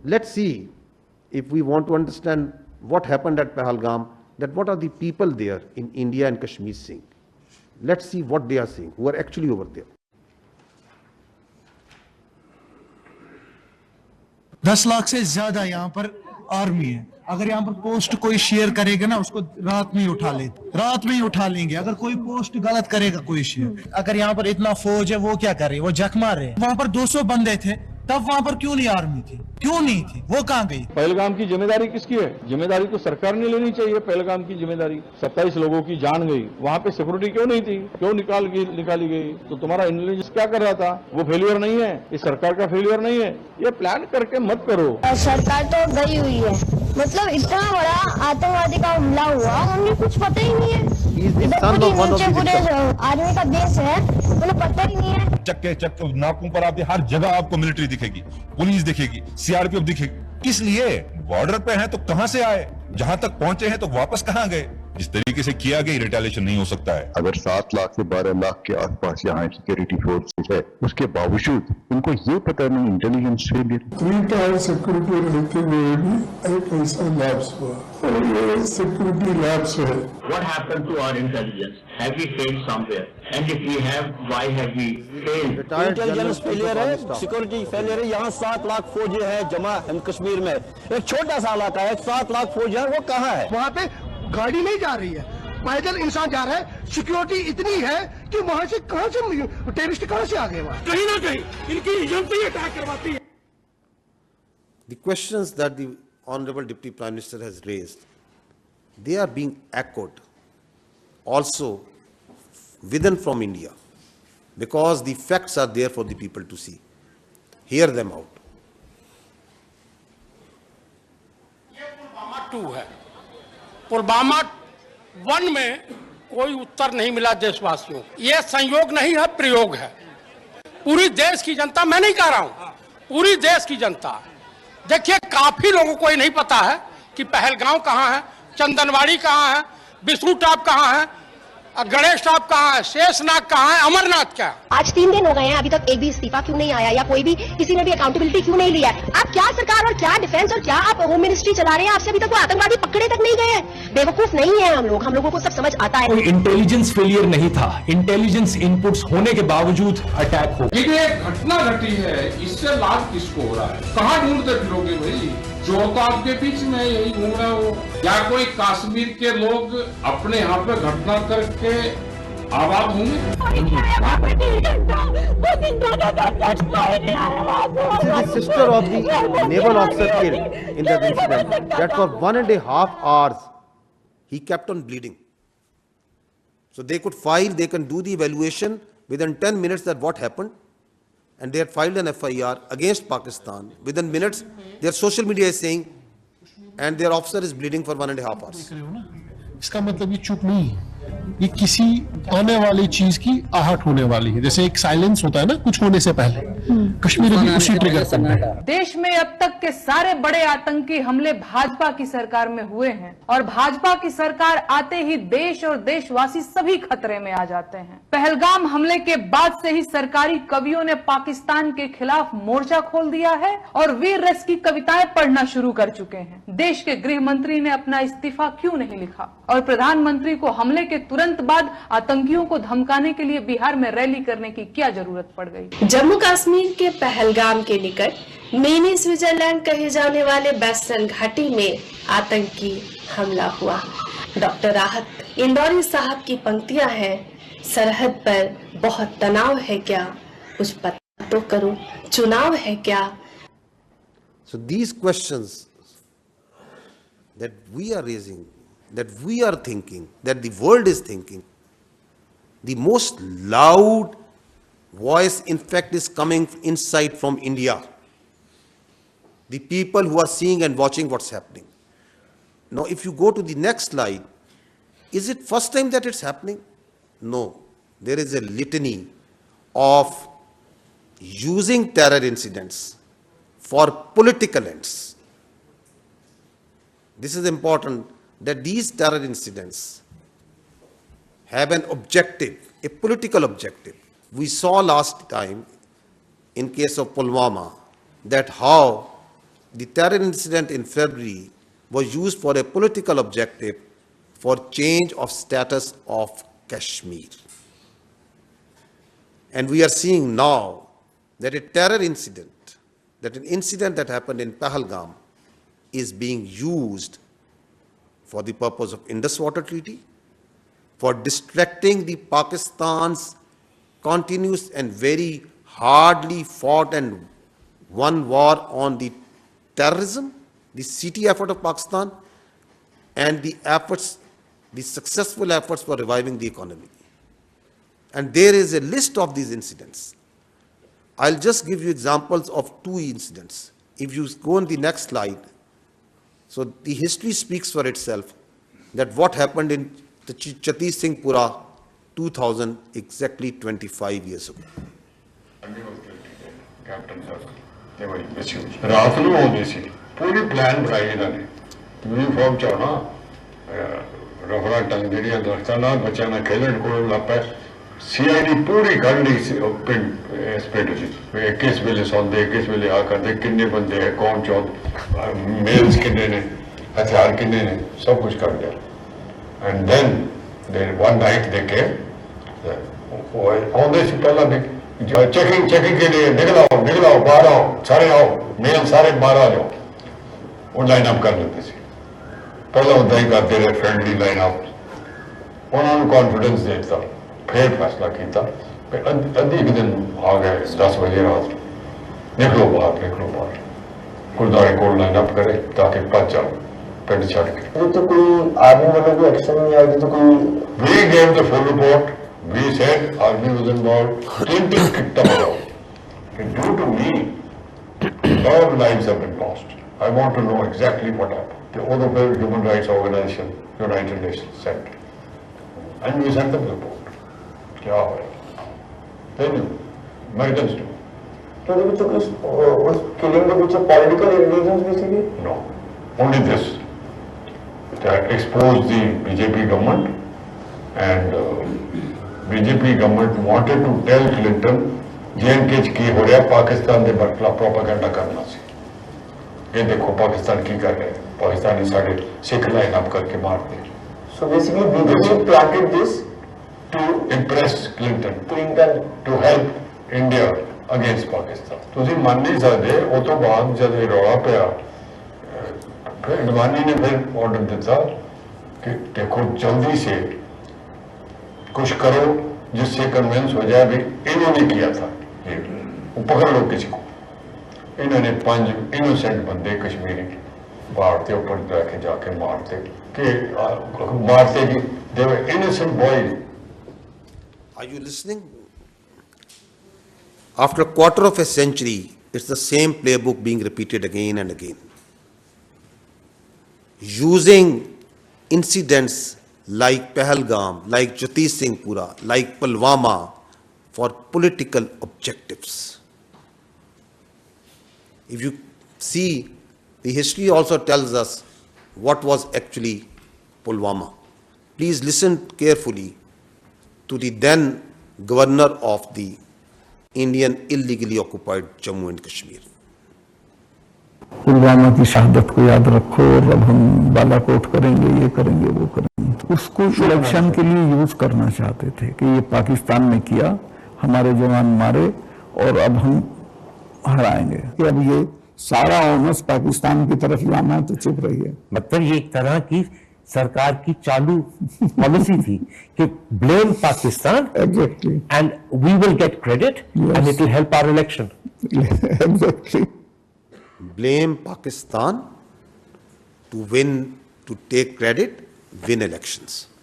let's see, if we want to understand what happened at Pahalgam, that what are the people there in India and Kashmir saying. Let's see what they are saying, who are actually over there. 10 lakh से ज्यादा यहाँ पर army है। अगर यहाँ पर post कोई share करेगा ना, उसको रात में ही उठा लेंगे। अगर कोई पोस्ट गलत करेगा कोई शेयर, अगर यहाँ पर इतना फौज है, वो क्या कर रही है? वो जख मार रहे हैं। वहाँ पर 200 बंदे थे, तब वहाँ पर क्यों नहीं आर्मी थी? क्यों नहीं थी? वो कहाँ गई? पहलगाम की जिम्मेदारी किसकी है? जिम्मेदारी तो सरकार ने लेनी चाहिए। पहलगाम की जिम्मेदारी, 27 लोगों की जान गई, वहाँ पे सिक्योरिटी क्यों नहीं थी? क्यों निकाली गई? तो तुम्हारा इंटेलिजेंस क्या कर रहा था? वो फेलियर नहीं है, ये सरकार का फेलियर नहीं है। ये प्लान करके मत करो। सरकार तो गई हुई है, मतलब इतना बड़ा आतंकवादी का हमला हुआ, उन्हें कुछ पता ही नहीं है। पूरे आर्मी का देश है, उन्हें पता ही नहीं है। चक्के नाकों पर आते हर जगह आपको मिलिट्री दिखेगी, पुलिस दिखेगी, सीआरपीएफ दिखेगी। किस लिए? बॉर्डर पे हैं तो कहां से आए? जहां तक पहुंचे हैं तो वापस कहां गए? जिस तरीके से किया गया रिटेलिएशन नहीं हो सकता है। अगर 7 लाख से 12 लाख के आसपास यहाँ सिक्योरिटी फोर्सेस है, उसके बावजूद उनको ये पता नहीं इंटेलिजेंस फेलियर। 3 टायर सिक्योरिटी रहते हुए भी एक ऐसा लैप्स हुआ, और ये सिक्योरिटी लैप्स है। What happened to our intelligence? Have we failed somewhere? And if we have, why have we failed? Intelligence failure है, सिक्योरिटी फेलियर है। यहाँ 7 लाख फौजी है जमा कश्मीर में। एक छोटा सा इलाका है, 7 लाख फौजी है, वो कहाँ है? वहाँ पे गाड़ी नहीं जा रही है, पैदल इंसान जा रहा है। सिक्योरिटी इतनी है कि वहाँ से टेररिस्ट कहाँ से आ गए? वहाँ कहीं ना कहीं इनकी एजेंसी अटैक करवाती है। The questions that the Honorable Deputy Prime Minister has raised, they are being echoed also within from India, because the facts are there for the people to see. Hear them out. ये पुलवामा 2 है। पुलवामा 1 में कोई उत्तर नहीं मिला देशवासियों। ये संयोग नहीं है, प्रयोग है। पूरी देश की जनता, मैं नहीं कह रहा हूं, पूरी देश की जनता, देखिए काफी लोगों को ये नहीं पता है कि पहलगांव कहां है, चंदनवाड़ी कहां है, बिसू टॉप कहां है, गणेश टॉप कहां है, शेषनाग कहां है, अमरनाथ क्या? आज 3 दिन हो गए हैं, अभी तक एक भी इस्तीफा क्यों नहीं आया, या कोई भी किसी ने भी अकाउंटेबिलिटी क्यों नहीं लिया? आप क्या सरकार और क्या डिफेंस और क्या आप होम मिनिस्ट्री चला रहे हैं? आपसे अभी तक वो आतंकवादी पकड़े तक नहीं गए हैं। बेवकूफ नहीं है हम लोगों को सब समझ आता है। कोई इंटेलिजेंस फेलियर नहीं था, इंटेलिजेंस इनपुट्स होने के बावजूद अटैक हो। ये घटना घटी है, इससे लाभ किसको हो रहा है? कहाँ ढूंढते फिरोगे भाई? जो तो आपके बीच में यही घूम रहा हो, या कोई कश्मीर के लोग अपने यहाँ पे घटना करके आबाद होंगे? This is the sister of the naval officer killed in that incident, that for 1.5 hours he kept on bleeding. So they could file, they can do the evaluation within 10 minutes that what happened, and they had filed an FIR against Pakistan. Within minutes, their social media is saying, and their officer is bleeding for 1.5 hours. इसका मतलब ये चुप नहीं है, ये किसी आने वाली चीज की आहट होने वाली है। जैसे एक साइलेंस होता है ना कुछ होने से पहले, कश्मीर भी उसी ट्रिगर पर है। देश में अब तक के सारे बड़े आतंकी हमले भाजपा की सरकार में हुए हैं, और भाजपा की सरकार आते ही देश और देशवासी सभी खतरे में आ जाते हैं। पहलगाम हमले के बाद से ही सरकारी कवियों ने पाकिस्तान के खिलाफ मोर्चा खोल दिया है और वीर रस की कविताएं पढ़ना शुरू कर चुके हैं। देश के गृह मंत्री ने अपना इस्तीफा क्यों नहीं लिखा, और प्रधानमंत्री को हमले के तुरंत बाद आतंकियों को धमकाने के लिए बिहार में रैली करने की क्या जरूरत पड़ गई? जम्मू कश्मीर के पहलगाम के निकट मिनी स्विट्जरलैंड कहे जाने वाले बेस्टर्न घाटी में आतंकी हमला हुआ। डॉक्टर राहत इंदौरी साहब की पंक्तियां हैं, सरहद पर बहुत तनाव है क्या, कुछ पता तो करो, चुनाव है क्या। So these questions that we are raising, that we are thinking, that the world is thinking, the most loud voice in fact is coming inside from India. The people who are seeing and watching what's happening. Now if you go to the next slide, is it first time that it's happening? No. There is a litany of using terror incidents for political ends. This is important, that these terror incidents have an objective, a political objective. We saw last time in case of Pulwama that how the terror incident in February was used for a political objective for change of status of Kashmir. And we are seeing now that a terror incident, that an incident that happened in Pahalgam is being used for the purpose of Indus Water Treaty, for distracting the Pakistan's continuous and very hardly fought and won war on the terrorism, the CT effort of Pakistan, and the efforts, the successful efforts for reviving the economy. And there is a list of these incidents. I'll just give you examples of 2 incidents. If you go on the next slide, so the history speaks for itself, that what happened in the Chatti Singhpura 2000, exactly 25 years ago. ਰਾਤ ਨੂੰ ਆਉਂਦੇ ਸੀ ਪੂਰੀ plan ਬਣਾਈ ਇਹਨਾਂ ਨੇ uniform ਚ ਆਉਣਾ ਰਫੜਾ ਟੰਗ ਜਿਹੜੀਆਂ ਦਰਖਤਾਂ ਨਾਲ ਬੱਚਿਆਂ ਨਾਲ ਖੇਲਣ ਕੋਲ ਲੱਪਾ CID ਪੂਰੀ ਖੜਨੀ ਸੀ ਉਹ ਪਿੰਡ ਇਸ ਪਿੰਡ ਚ ਕਿਸ ਵੇਲੇ ਸੌਂਦੇ ਕਿਸ ਵੇਲੇ ਆ ਕਰਦੇ ਕਿੰਨੇ ਬੰਦੇ ਹੈ ਕੌਣ ਚੌਂਦ ਮੇਲਸ ਕਿੰਨੇ ਨੇ ਹਥਿਆਰ ਕਿੰਨੇ ਨੇ ਸਭ ਕੁਝ ਕਰ ਲਿਆ ਐਂਡ ਦੈਨ ਦੇ ਵਨ ਨਾਈਟ ਦੇ ਕੇ ਉਹ ਆਉਂਦੇ ਸੀ ਪਹਿਲਾਂ ਵੀ चेकिंग के लिए निकल आओ बाहर आओ सारे आओ मेल सारे बाहर आ जाओ वो लाइन अप कर लेते थे पहले उदा ही करते रहे फ्रेंडली लाइन अप उन्होंने कॉन्फिडेंस देता फिर फैसला किया अद्धी दिन आ गए 10 बजे रात निकलो बाहर गुरुद्वारे को लाइन अप करे ताकि भज जाओ पिंड छड़ के तो कोई आर्मी वालों को एक्शन नहीं आएगी तो कोई we gave the full report. We said army was involved. Clinton kicked them out. And due to me, a lot of lives have been lost. I want to know exactly what happened. The other human rights organization, United Nations, sent. And we sent them the report. क्या हुआ? They knew. Americans knew. So the which was killing the which political reasons basically? No. Only this. That exposed the BJP government and BJP government wanted to tell Clinton J&K की हो रहा पाकिस्तान के खिलाफ propaganda करना सी ये देखो पाकिस्तान की कर रहे हैं पाकिस्तानी साढ़े सिख लाइन अप करके मारते हैं. So basically BJP planted this to impress Clinton to help India against Pakistan. तुझे मान नहीं सकते वो तो बाद जब ये रौला पिया फिर अडवाणी ने फिर ऑर्डर दिया कि देखो जल्दी से कुछ करो जिससे कन्विंस हो जाए भी इन्होंने किया था वो पकड़ लो किसी को. इन्होंने 5 इनोसेंट बंदे कश्मीरी बाढ़ के ऊपर जाके मारते कि they were innocent boys. Are you listening? After a quarter of a century, it's the same playbook being repeated again and again. Using incidents like Pahalgam, like Chatti Singhpura, like Pulwama for political objectives. If you see, the history also tells us what was actually Pulwama. Please listen carefully to the then governor of the Indian illegally occupied Jammu and Kashmir. Pulwama की शहादत को याद रखो और अब हम बालाकोट करेंगे ये करेंगे वो करेंगे उसको इलेक्शन के लिए यूज करना चाहते थे कि ये पाकिस्तान ने किया हमारे जवान मारे और अब हम हराएंगे कि अब ये सारा ऑनर्स पाकिस्तान की तरफ जाना है तो चुप रहिए. मतलब ये एक तरह की सरकार की चालू पॉलिसी थी कि blame Pakistan exactly and we will get credit and it will help our election. Exactly. Blame Pakistan to win, to take credit, win elections.